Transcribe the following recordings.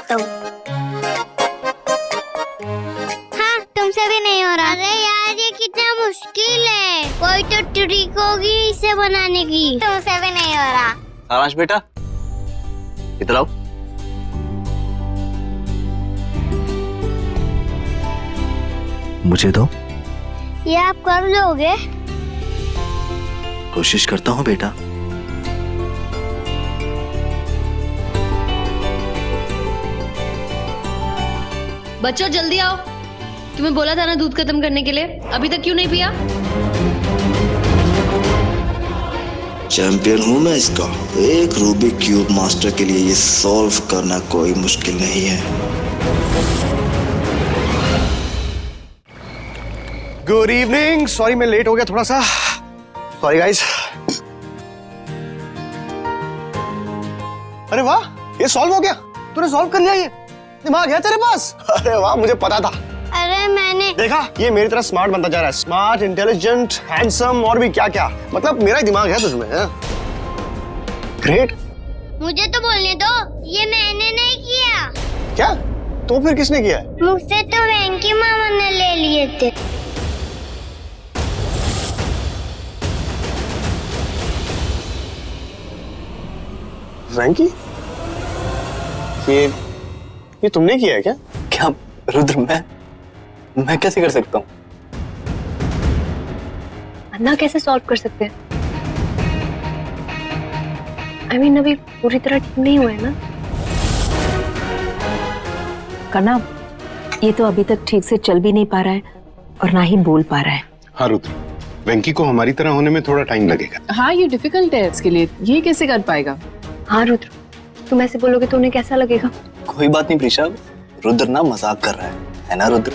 आता हूँ। हाँ, तुमसे भी नहीं हो रहा। अरे यार ये कितना मुश्किल है, कोई तो ट्रिक होगी इसे बनाने की। तुमसे भी नहीं हो रहा। सारांश बेटा इधर आओ। मुझे दो। ये आप कर लोगे? कोशिश करता हूँ बेटा। बच्चों जल्दी आओ, तुम्हें बोला था ना दूध खत्म करने के लिए, अभी तक क्यों नहीं पिया? चैंपियन हूं मैं इसका। एक रूबिक क्यूब मास्टर के लिए ये सॉल्व करना कोई मुश्किल नहीं है। Good evening. सॉरी मैं लेट हो गया थोड़ा सा। Sorry guys. अरे वाह, ये सॉल्व हो गया। तूने सॉल्व कर लिया, ये दिमाग है तेरे पास। अरे वाह, मुझे पता था। अरे मैंने देखा, ये मेरी तरह स्मार्ट बनता जा रहा है। स्मार्ट, इंटेलिजेंट, हैंडसम और भी क्या क्या। मतलब मेरा ही दिमाग है तुझमें। ग्रेट। मुझे तो बोलने दो, ये मैंने नहीं किया। क्या? तो फिर किसने किया है? मुझसे तो वेंकी मामा ने ले लिए थे। वेंकी? ये तुमने किया है क्या? क्या रुद्र, मैं कैसे कर सकता हूँ? अन्ना कैसे सॉल्व कर सकते हैं? I mean, अभी पूरी तरह ठीक नहीं हुए ना। कना, ये तो अभी तक ठीक से चल भी नहीं पा रहा है और ना ही बोल पा रहा है। हाँ रुद्र, वेंकी को हमारी तरह होने में थोड़ा टाइम लगेगा। हाँ, ये डिफिकल्ट है इसके लिए। ये कैसे कर पाएगा? हाँ रुद्र, तुम ऐसे बोलोगे तो उन्हें कैसा लगेगा? कोई बात नहीं प्रीशा, रुद्र ना मजाक कर रहा है ना रुद्र?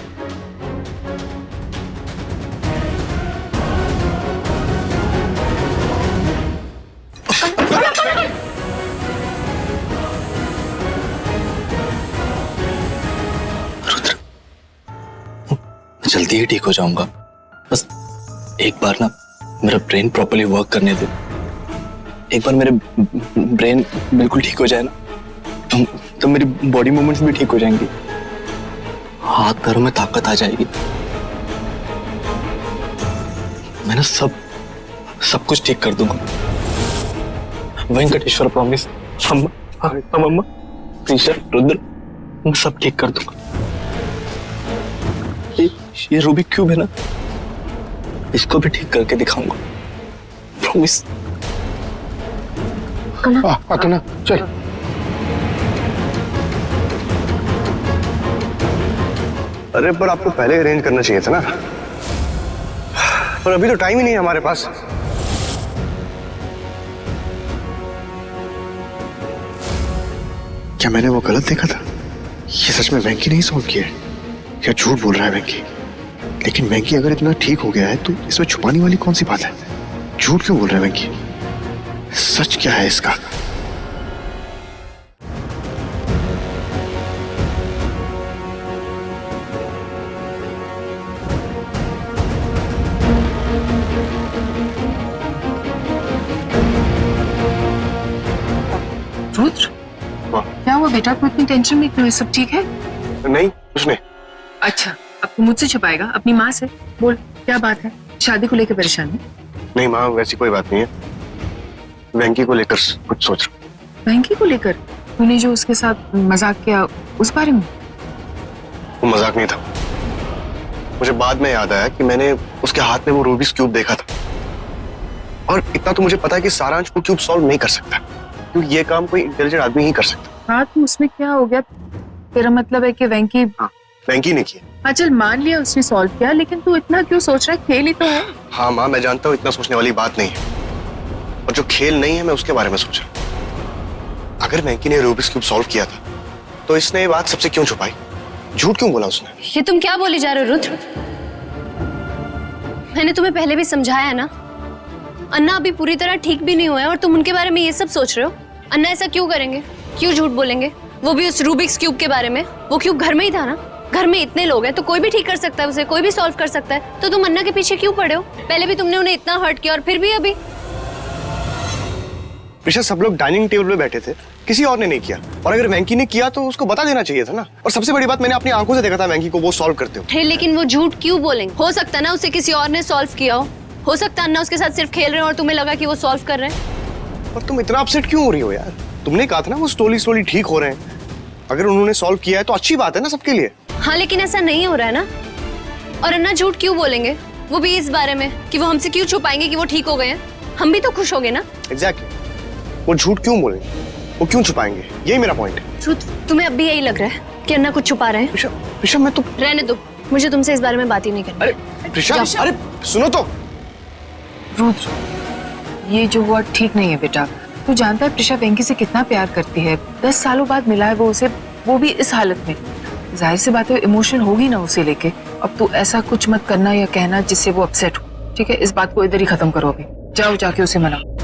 रुद्र, जल्दी ही ठीक हो जाऊंगा। बस एक बार ना मेरा ब्रेन प्रॉपर्ली वर्क करने दो। एक बार मेरे ब्रेन बिल्कुल ठीक हो जाए ना, तो मेरी बॉडी मूवमेंट्स भी ठीक हो जाएंगी, हाथ पैरों में ताकत आ जाएगी। मैं ना सब कुछ ठीक कर दूंगा। वेंकटेश्वर प्रॉमिस। अम्मा, प्रीशा, रुद्र, मैं सब ठीक कर दूंगा। ये रूबिक क्यूब है ना, इसको भी ठीक करके दिखाऊंगा, प्रॉमिस। कना, चल। अरे पर आपको पहले अरेंज करना चाहिए था ना। पर अभी तो टाइम ही नहीं है हमारे पास। क्या मैंने वो गलत देखा था? ये सच में वेंकी नहीं सॉल्व किया है या झूठ बोल रहा है वेंकी? लेकिन वेंकी अगर इतना ठीक हो गया है तो इसमें छुपाने वाली कौन सी बात है? झूठ क्यों बोल रहा है वेंकी? सच क्या है इसका? रुद्र, क्या हुआ बेटा? को इतनी टेंशन में क्यों है? सब ठीक है? नहीं, कुछ नहीं। अच्छा, अब तू मुझसे छुपाएगा? अपनी माँ से बोल, क्या बात है? शादी को लेकर परेशान है? नहीं माँ, वैसी कोई बात नहीं है। वेंकी को लेकर कुछ सोच रहा हूँ। वेंकी को लेकर? तूने जो उसके साथ मजाक किया उस बारे में? वो मजाक नहीं था। मुझे बाद में याद आया कि मैंने उसके हाथ में वो रूबिक्स क्यूब देखा था। और इतना तो मुझे पता है कि सारांश वो क्यूब सॉल्व नहीं कर सकता, क्योंकि ये काम कोई इंटेलिजेंट आदमी ही कर सकता। हाँ, तो उसमें क्या हो गया? तेरा मतलब है कि वेंकी? हाँ, वेंकी ने किया। हाँ चल, मान लिया उसने सॉल्व किया, लेकिन तू इतना क्यों सोच रहा है? खेल ही तो है। हाँ माँ, मैं जानता हूँ इतना सोचने वाली बात नहीं है, और जो खेल नहीं है मैं उसके बारे में सोच रहा हूँ। अगर वेंकी ने रूबिक्स क्यूब सॉल्व किया था तो इसने ये बात सबसे क्यों छुपाई? झूठ क्यों बोला उसने? ये तुम क्या बोले जा रहे हो रुद्र? मैंने तुम्हें पहले भी समझाया है ना, अन्ना अभी पूरी तरह ठीक भी नहीं हुआ है और तुम उनके बारे में ये सब सोच रहे हो। अन्ना ऐसा क्यों करेंगे? क्यों झूठ बोलेंगे? वो भी उस रूबिक्स क्यूब के बारे में। वो क्यूब घर में ही था ना, घर में इतने लोग हैं तो कोई भी ठीक कर सकता है उसे, कोई भी सॉल्व कर सकता है। तो तुम अन्ना के पीछे क्यों पड़े हो? पहले भी तुमने उन्हें इतना हर्ट किया और फिर भी अभी। प्रीशा, सब लोग डाइनिंग टेबल पे बैठे थे, किसी और ने नहीं किया। और अगर वेंकी ने किया तो उसको बता देना चाहिए था ना। और सबसे बड़ी बात, मैंने अपनी आंखों से देखा था वेंकी को वो सॉल्व करते हो। लेकिन वो झूठ क्यों बोलेंगे? हो सकता है ना उसे किसी और ने सॉल्व किया हो सकता है अन्ना उसके साथ सिर्फ खेल रहे हो और तुम्हें लगा कि वो सॉल्व कर रहे हैं। और तुम इतना अपसेट क्यों हो रही हो यार? तुमने कहा था ना वो स्लोली ठीक हो रहे हैं। अगर उन्होंने सॉल्व किया है तो अच्छी बात है ना सबके लिए। हाँ, लेकिन ऐसा नहीं हो रहा है ना। और अन्ना झूठ क्यों बोलेंगे, वो भी इस बारे में कि वो हमसे क्यों छुपाएंगे कि वो ठीक हो गए हैं? हम भी तो खुश हो गए ना। एग्जैक्टली। वो झूठ क्यों बोलेंगे, वो क्यों छुपाएंगे, यही मेरा पॉइंट है। रुद्र, तुम्हें अब भी यही लग रहा है कि अन्ना कुछ छुपा रहे हैं? ऋषभ मैं तो रहने दो, मुझे तुमसे इस बारे में बात ही नहीं करनी। अरे ऋषभ, अरे सुनो तो। रुद्र, ये जो हुआ ठीक नहीं है बेटा। तू जानता है प्रिशा वेंकी से कितना प्यार करती है। 10 सालों बाद मिला है वो उसे, वो भी इस हालत में। जाहिर सी बात है इमोशन होगी ना उसे लेके। अब तू ऐसा कुछ मत करना या कहना जिससे वो अपसेट हो, ठीक है? इस बात को इधर ही खत्म करो अभी। जाओ जाके उसे मनाओ।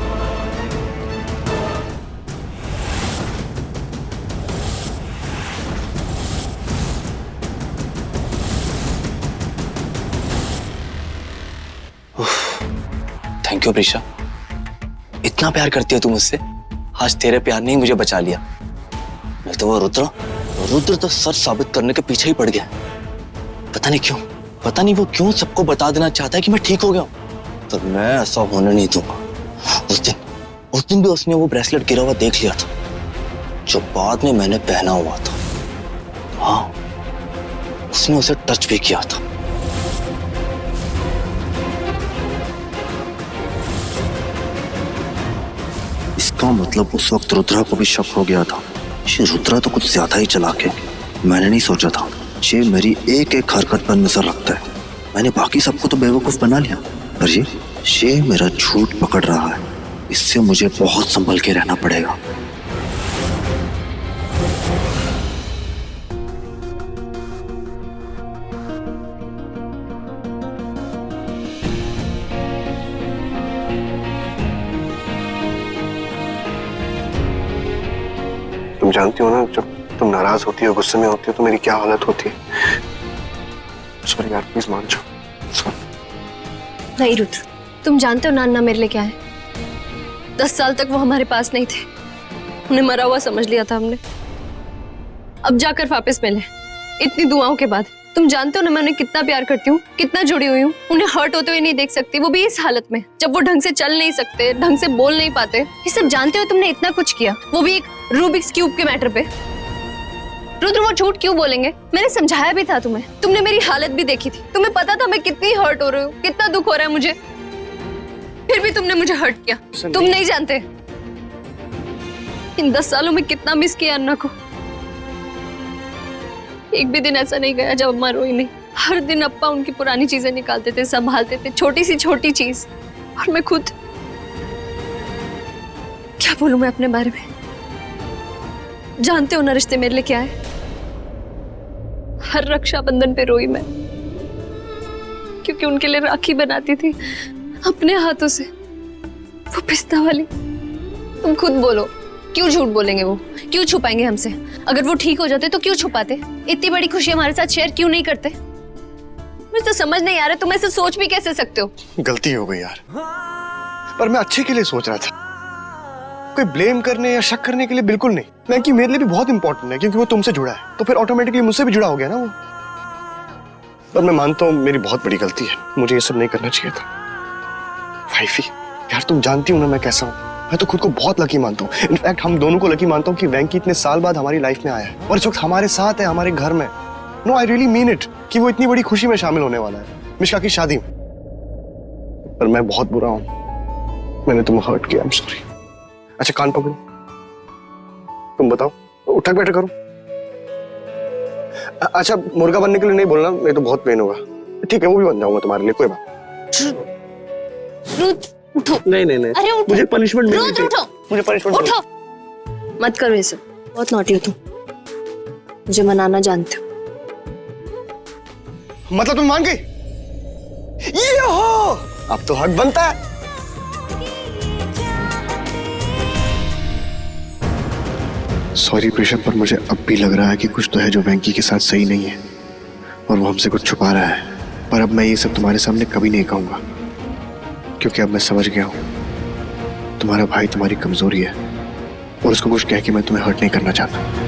थैंक यू प्रिशा, इतना प्यार करती है तू मुझसे। आज तेरे प्यार ने ही मुझे बचा लिया। नहीं तो वो रुद्र तो सच साबित करने के पीछे ही पड़ गया। पता नहीं वो क्यों सबको बता देना चाहता है कि मैं ठीक हो गया हूं। तो मैं ऐसा होने नहीं दूंगा। उस दिन भी उसने वो ब्रेसलेट गिरा हुआ देख लिया था जो बाद में मैंने पहना हुआ था। हाँ, उसने उसे टच भी किया था। इसका मतलब उस वक्त रुद्रा को भी शक हो गया था। ये रुद्रा तो कुछ ज्यादा ही चालाक है। मैंने नहीं सोचा था। ये मेरी एक एक हरकत पर नजर रखता है। मैंने बाकी सबको तो बेवकूफ बना लिया, पर ये मेरा झूठ पकड़ रहा है। इससे मुझे बहुत संभल के रहना पड़ेगा। तुम जानती हो ना, जब तुम नाराज होती हो, गुस्से में होती हो तो मेरी क्या हालत होती है। उस पर यार प्लीज मान जाओ। नहीं रुद्र, तुम जानते हो ना अन्ना मेरे लिए क्या है। 10 साल तक वो हमारे पास नहीं थे, उन्हें मरा हुआ समझ लिया था हमने। अब जाकर वापस मिले इतनी दुआओं के बाद। तुम जानते हो ना मैं उन्हें कितना प्यार करती हूँ, कितना जुड़ी हुई हूँ। उन्हें हर्ट होते हुए नहीं देख सकती, वो भी इस हालत में जब वो ढंग से चल नहीं सकते, ढंग से बोल नहीं पाते। ये सब जानते हो तुमने इतना कुछ किया, वो भी एक रूबिक्स क्यूब के मैटर पे। रुद्र, वो झूठ क्यों बोलेंगे? मैंने समझाया भी था तुम्हें, तुमने मेरी हालत भी देखी थी। तुम्हें पता था मैं कितनी हर्ट हो रही हूँ, कितना दुख हो रहा है मुझे, फिर भी तुमने मुझे हर्ट किया। तुम नहीं जानते इन 10 सालों में कितना मिस किया अन्ना को। एक भी दिन ऐसा नहीं गया जब अम्मा रोई नहीं। हर दिन अप्पा उनकी पुरानी चीजें निकालते थे, संभालते थे, छोटी सी छोटी चीज। और मैं खुद क्या बोलूं मैं अपने बारे में। जानते हो ना रिश्ते मेरे लिए क्या है। हर रक्षाबंधन पे रोई मैं, क्योंकि उनके लिए राखी बनाती थी अपने हाथों से, वो पिस्ता वाली। तुम खुद बोलो, क्यों झूठ बोलेंगे वो, क्यों छुपाएंगे हमसे? अगर वो ठीक हो जाते तो क्यों छुपाते? इतनी बड़ी खुशी हमारे साथ शेयर क्यों नहीं करते? मुझे तो समझ नहीं आ रहा, तुम ऐसे सोच भी कैसे सकते हो? गलती हो गई यार, पर मैं अच्छे के लिए सोच रहा था, कोई ब्लेम करने या शक करने के लिए बिल्कुल नहीं। वेंकी मेरे लिए भी बहुत इंपॉर्टेंट है, क्योंकि वो तुमसे जुड़ा है, तो फिर ऑटोमेटिकली मुझसे भी जुड़ा हो गया ना वो। पर मैं मानता हूँ मेरी बहुत बड़ी गलती है, मुझे ये सब नहीं करना चाहिए था। वाइफी यार, तुम जानती हो ना मैं कैसा हूँ। मैं तो खुद को बहुत लकी मानता हूँ। इनफैक्ट हम दोनों को लकी मानता हूँ कि वेंकी इतने साल बाद हमारी लाइफ में आया है और इस वक्त हमारे साथ है, हमारे घर में। No, I really mean it कि वो इतनी बड़ी खुशी में शामिल होने वाला है, मिश्का की शादी में। पर मैं बहुत बुरा हूँ, मैंने तुम्हें हर्ट किया। I am sorry. अच्छा कान पकड़ो, तुम बताओ, उठक बैठक करो। अच्छा मुर्गा बनने के लिए नहीं बोलना, नहीं तो बहुत पेन होगा। ठीक है, वो भी बन जाऊंगा तुम्हारे लिए, कोई बात। उठो। नहीं। अरे उठो। मुझे पनिशमेंट मिलनी चाहिए। उठो। मुझे पनिशमेंट उठो। मत करो ये सब, बहुत नॉटी हो तुम। मुझे मनाना जानते हो। मतलब तुम मान गई? ये हो, अब तो हक बनता है। सॉरी प्रिशा, पर मुझे अब भी लग रहा है कि कुछ तो है जो वेंकी के साथ सही नहीं है और वो हमसे कुछ छुपा रहा है। पर अब मैं ये सब तुम्हारे सामने कभी नहीं कहूंगा, क्योंकि अब मैं समझ गया हूं तुम्हारा भाई तुम्हारी कमजोरी है और उसको कुछ कह कि मैं तुम्हें हर्ट नहीं करना चाहता।